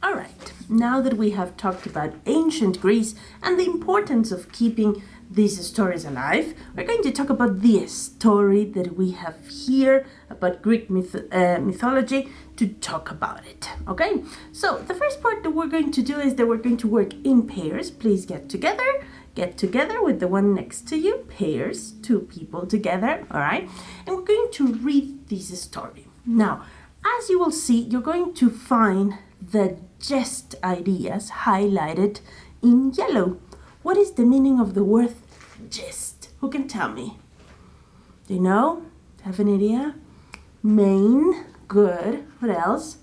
All right, now that we have talked about ancient Greece and the importance of keeping these stories alive, we're going to talk about the story that we have here about Greek mythology to talk about it. Okay, so the first part that we're going to do is that we're going to work in pairs. Please get together with the one next to you, pairs, two people together, all right? And we're going to read this story. Now, as you will see, you're going to find the gist ideas highlighted in yellow. What is the meaning of the word gist? Who can tell me? Do you know? Have an idea? Main, good. What else?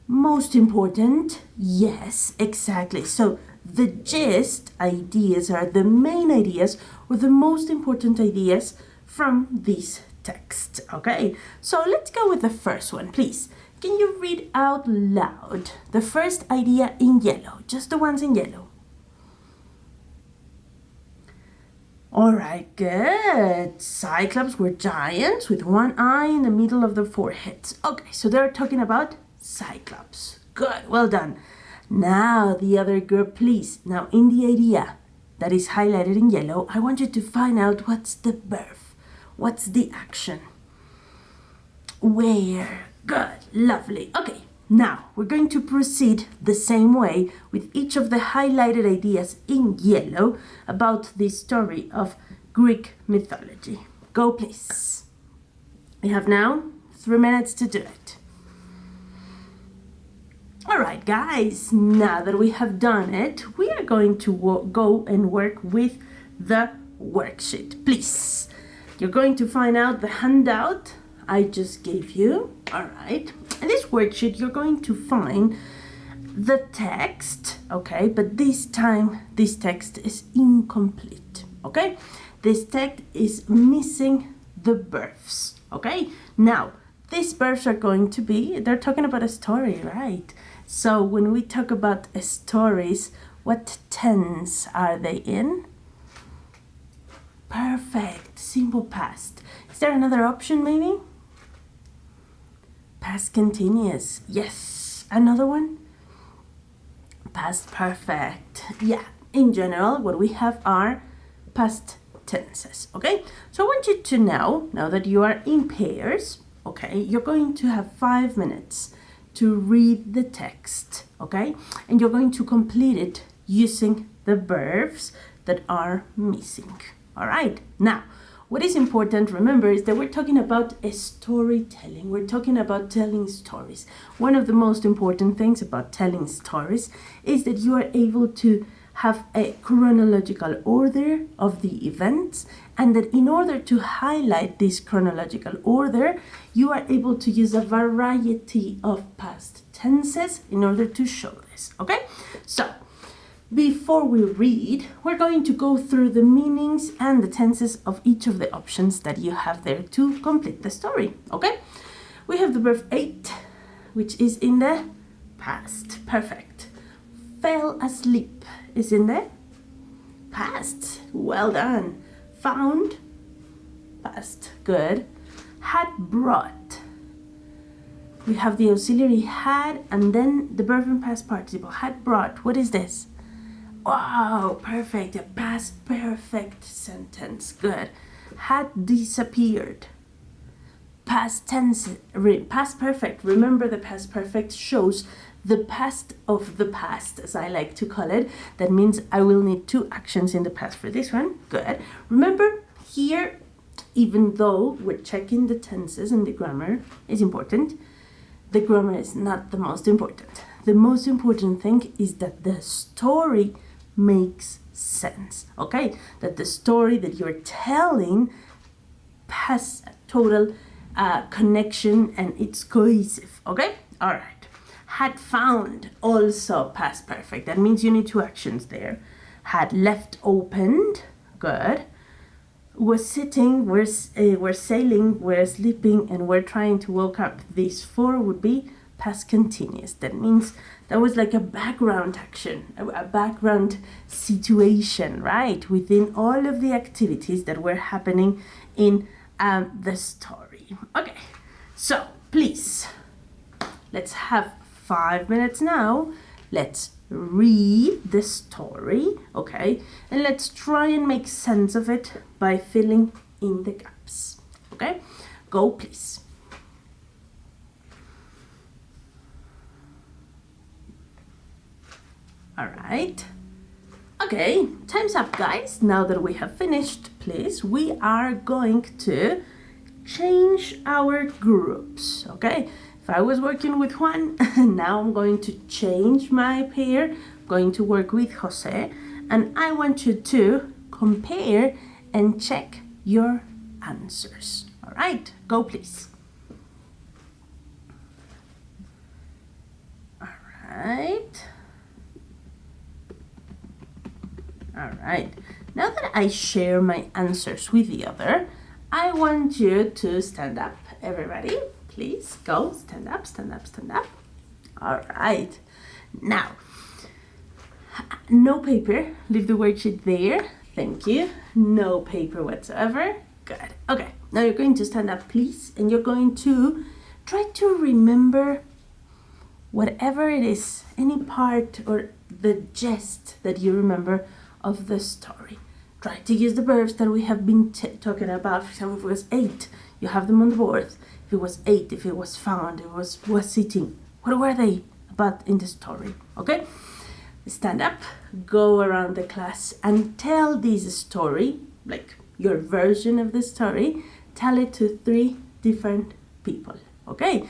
Most important, yes, exactly. So the gist ideas are the main ideas or the most important ideas from this text. Okay, so let's go with the first one, please. Can you read out loud the first idea in yellow? Just the ones in yellow. All right, good. Cyclops were giants with one eye in the middle of their foreheads. Okay, so they're talking about Cyclops. Good, well done. Now the other group, please. Now in the idea that is highlighted in yellow, I want you to find out what's the verb. What's the action? Where? Good, lovely. Okay, now we're going to proceed the same way with each of the highlighted ideas in yellow about the story of Greek mythology. Go, please. We have now 3 minutes to do it. All right, guys, now that we have done it, we are going to go and work with the worksheet. Please, you're going to find out the handout I just gave you. All right, in this worksheet, you're going to find the text, okay? But this time, this text is incomplete, okay? This text is missing the verbs, okay? Now, these verbs are going to be, they're talking about a story, right? So when we talk about stories, what tense are they in? Perfect, simple past. Is there another option maybe? Past continuous, yes. Another one? Past perfect. Yeah, in general, what we have are past tenses, okay? So I want you to know, now that you are in pairs, okay, you're going to have 5 minutes to read the text, okay? And you're going to complete it using the verbs that are missing, all right? Now, what is important, remember, is that we're talking about a storytelling. We're talking about telling stories. One of the most important things about telling stories is that you are able to have a chronological order of the events, and that in order to highlight this chronological order, you are able to use a variety of past tenses in order to show this, okay? So, before we read, we're going to go through the meanings and the tenses of each of the options that you have there to complete the story, okay? We have the verb ate, which is in the past, perfect. Fell asleep is in the past, well done. Found, past, good. Had brought. We have the auxiliary had and then the verb in past participle. Had brought, what is this? Wow, perfect, a past perfect sentence, good. Had disappeared. Past tense, past perfect. Remember, the past perfect shows the past of the past, as I like to call it. That means I will need 2 actions in the past for this one, good. Remember, here, even though we're checking the tenses and the grammar is important, the grammar is not the most important. The most important thing is that the story makes sense, okay? That the story that you're telling has a total connection and it's cohesive, okay? All right. Had found, also past perfect. That means you need 2 actions there. Had left opened, good. Was sitting, we're sailing, we're sleeping, and we're trying to wake up. These 4 would be past continuous. That means that was like a background action, a background situation, right? Within all of the activities that were happening in the story. Okay, so please, let's have 5 minutes now let's read the story, okay? And let's try and make sense of it by filling in the gaps, okay? Go, please. All right. Okay, time's up, guys. Now that we have finished, please, we are going to change our groups, okay? If I was working with Juan, now I'm going to change my pair. I'm going to work with Jose, and I want you to compare and check your answers. All right, go please. All right. All right. Now that I share my answers with the other, I want you to stand up, everybody. Please go, stand up, stand up, stand up. All right. Now, no paper. Leave the worksheet there. Thank you. No paper whatsoever. Good. Okay. Now you're going to stand up, please, and you're going to try to remember whatever it is, any part or the gist that you remember of the story. Try to use the verbs that we have been talking about. For example, if it was ate, you have them on the board. If it was ate, if it was found, if it was sitting, what were they about in the story? Okay? Stand up, go around the class and tell this story, like your version of the story, tell it to 3 different people. Okay?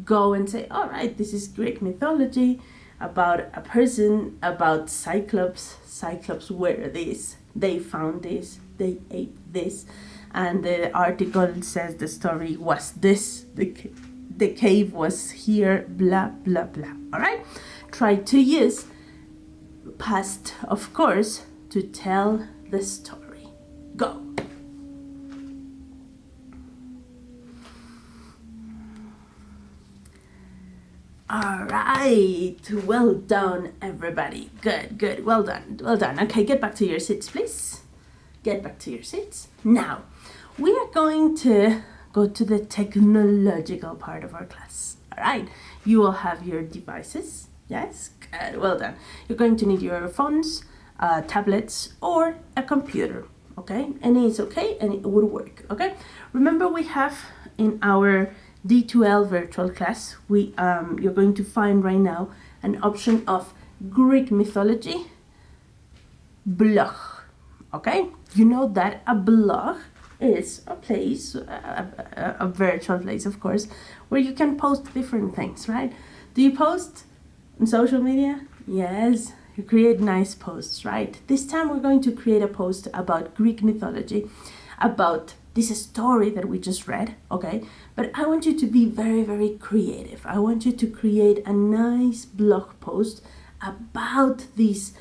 Go and say, all right, this is Greek mythology about a person, about Cyclops. Cyclops were this, they found this, they ate this, and the article says the story was this, the cave was here, blah, blah, blah. All right? Try to use past, of course, to tell the story. Go. All right, well done, everybody. Good, good, well done, well done. Okay, get back to your seats, please. Get back to your seats. Now, we are going to go to the technological part of our class. All right, you will have your devices. Yes, good, well done. You're going to need your phones, tablets, or a computer. Okay, any is okay, and it will work. Okay, remember we have in our D2L virtual class, you're going to find right now an option of Greek mythology blog. Okay, you know that a blog is a place, a virtual place, of course, where you can post different things, right? Do you post on social media? Yes, you create nice posts, right? This time we're going to create a post about Greek mythology, about this story that we just read, okay? But I want you to be very, very creative. I want you to create a nice blog post about this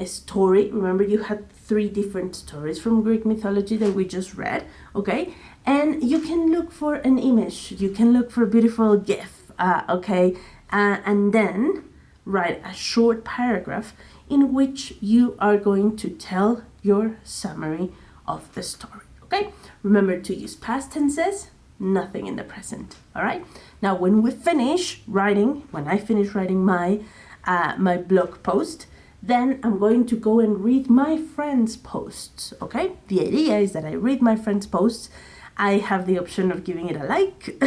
story. Remember, you had 3 different stories from Greek mythology that we just read, okay? And you can look for an image. You can look for a beautiful GIF, okay? And then write a short paragraph in which you are going to tell your summary of the story. Okay, remember to use past tenses, nothing in the present. All right. Now, when I finish writing my my blog post, then I'm going to go and read my friends' posts. Okay. The idea is that I read my friends' posts. I have the option of giving it a like.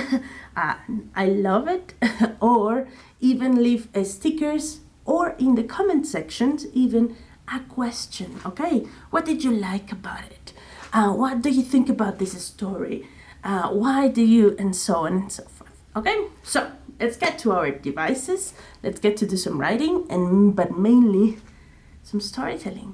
I love it, or even leave stickers, or in the comment sections, even a question. Okay. What did you like about it? What do you think about this story? Why do you, and so on and so forth. Okay, so let's get to our devices. Let's get to do some writing, but mainly some storytelling.